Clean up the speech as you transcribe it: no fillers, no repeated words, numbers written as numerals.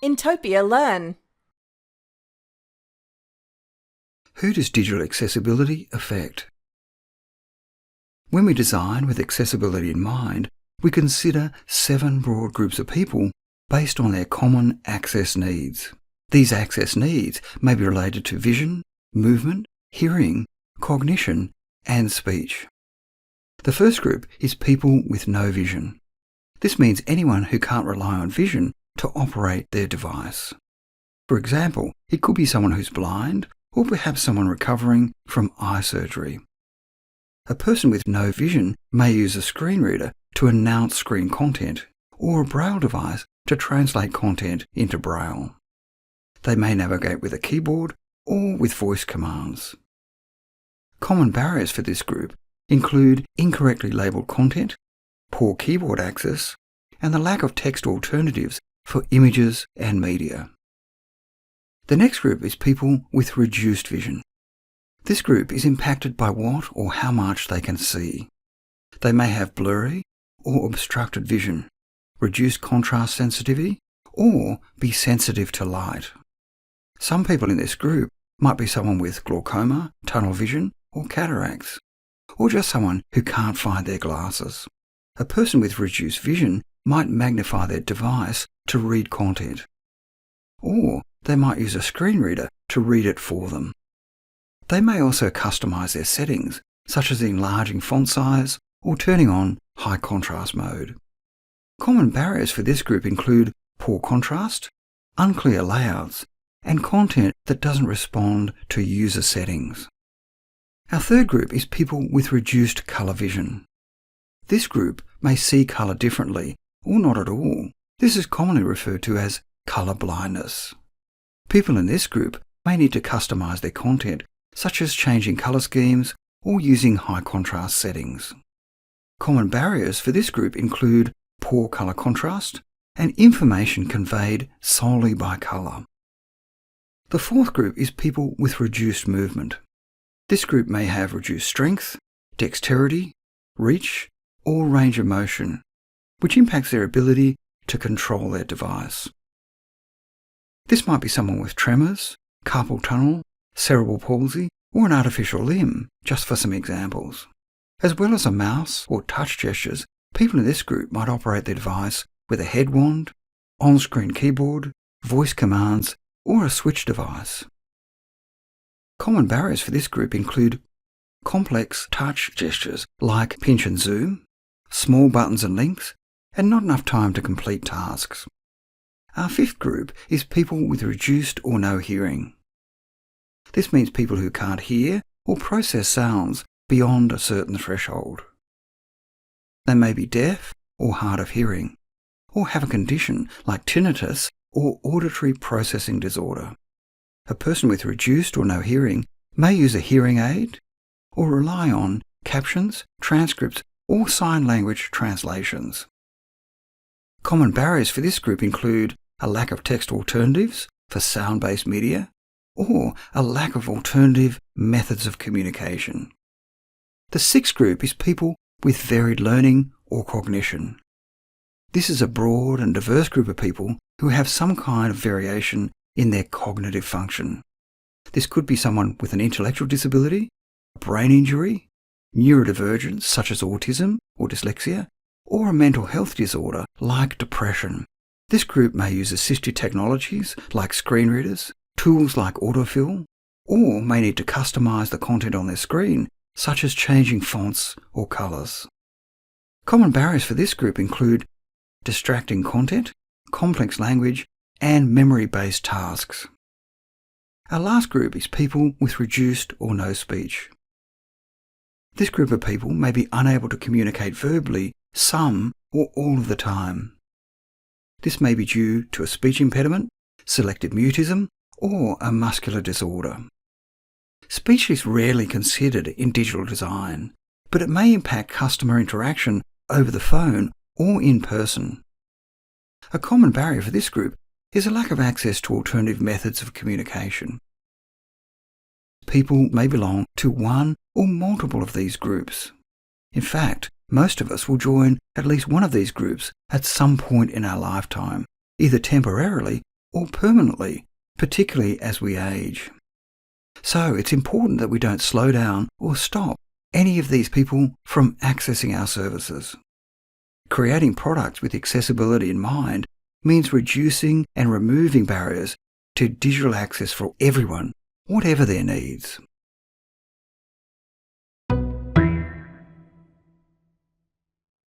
Intopia Learn. Who does digital accessibility affect? When we design with accessibility in mind, we consider 7 broad groups of people based on their common access needs. These access needs may be related to vision, movement, hearing, cognition, and speech. The first group is people with no vision. This means anyone who can't rely on vision to operate their device. For example, it could be someone who's blind, or perhaps someone recovering from eye surgery. A person with no vision may use a screen reader to announce screen content, or a braille device to translate content into braille. They may navigate with a keyboard or with voice commands. Common barriers for this group include incorrectly labelled content, poor keyboard access, and the lack of text alternatives for images and media. The next group is people with reduced vision. This group is impacted by what or how much they can see. They may have blurry or obstructed vision, reduced contrast sensitivity, or be sensitive to light. Some people in this group might be someone with glaucoma, tunnel vision, or cataracts, or just someone who can't find their glasses. A person with reduced vision might magnify their device to read content, or they might use a screen reader to read it for them. They may also customize their settings, such as enlarging font size or turning on high contrast mode. Common barriers for this group include poor contrast, unclear layouts, and content that doesn't respond to user settings. Our third group is people with reduced colour vision. This group may see colour differently or not at all. This is commonly referred to as colour blindness. People in this group may need to customize their content, such as changing colour schemes or using high contrast settings. Common barriers for this group include poor colour contrast and information conveyed solely by colour. The fourth group is people with reduced movement. This group may have reduced strength, dexterity, reach, or range of motion, which impacts their ability to control their device. This might be someone with tremors, carpal tunnel, cerebral palsy, or an artificial limb, just for some examples. As well as a mouse or touch gestures, people in this group might operate their device with a head wand, on-screen keyboard, voice commands, or a switch device. Common barriers for this group include complex touch gestures like pinch and zoom, small buttons and links, and not enough time to complete tasks. Our fifth group is people with reduced or no hearing. This means people who can't hear or process sounds beyond a certain threshold. They may be deaf or hard of hearing, or have a condition like tinnitus or auditory processing disorder. A person with reduced or no hearing may use a hearing aid or rely on captions, transcripts, or sign language translations. Common barriers for this group include a lack of text alternatives for sound-based media, or a lack of alternative methods of communication. The sixth group is people with varied learning or cognition. This is a broad and diverse group of people who have some kind of variation in their cognitive function. This could be someone with an intellectual disability, a brain injury, neurodivergence such as autism or dyslexia, or a mental health disorder like depression. This group may use assistive technologies like screen readers, tools like autofill, or may need to customize the content on their screen, such as changing fonts or colors. Common barriers for this group include distracting content, complex language, and memory-based tasks. Our last group is people with reduced or no speech. This group of people may be unable to communicate verbally some or all of the time. This may be due to a speech impediment, selective mutism, or a muscular disorder. Speech is rarely considered in digital design, but it may impact customer interaction over the phone or in person. A common barrier for this group is a lack of access to alternative methods of communication. People may belong to one or multiple of these groups. In fact, most of us will join at least one of these groups at some point in our lifetime, either temporarily or permanently, particularly as we age. So it's important that we don't slow down or stop any of these people from accessing our services. Creating products with accessibility in mind means reducing and removing barriers to digital access for everyone, whatever their needs.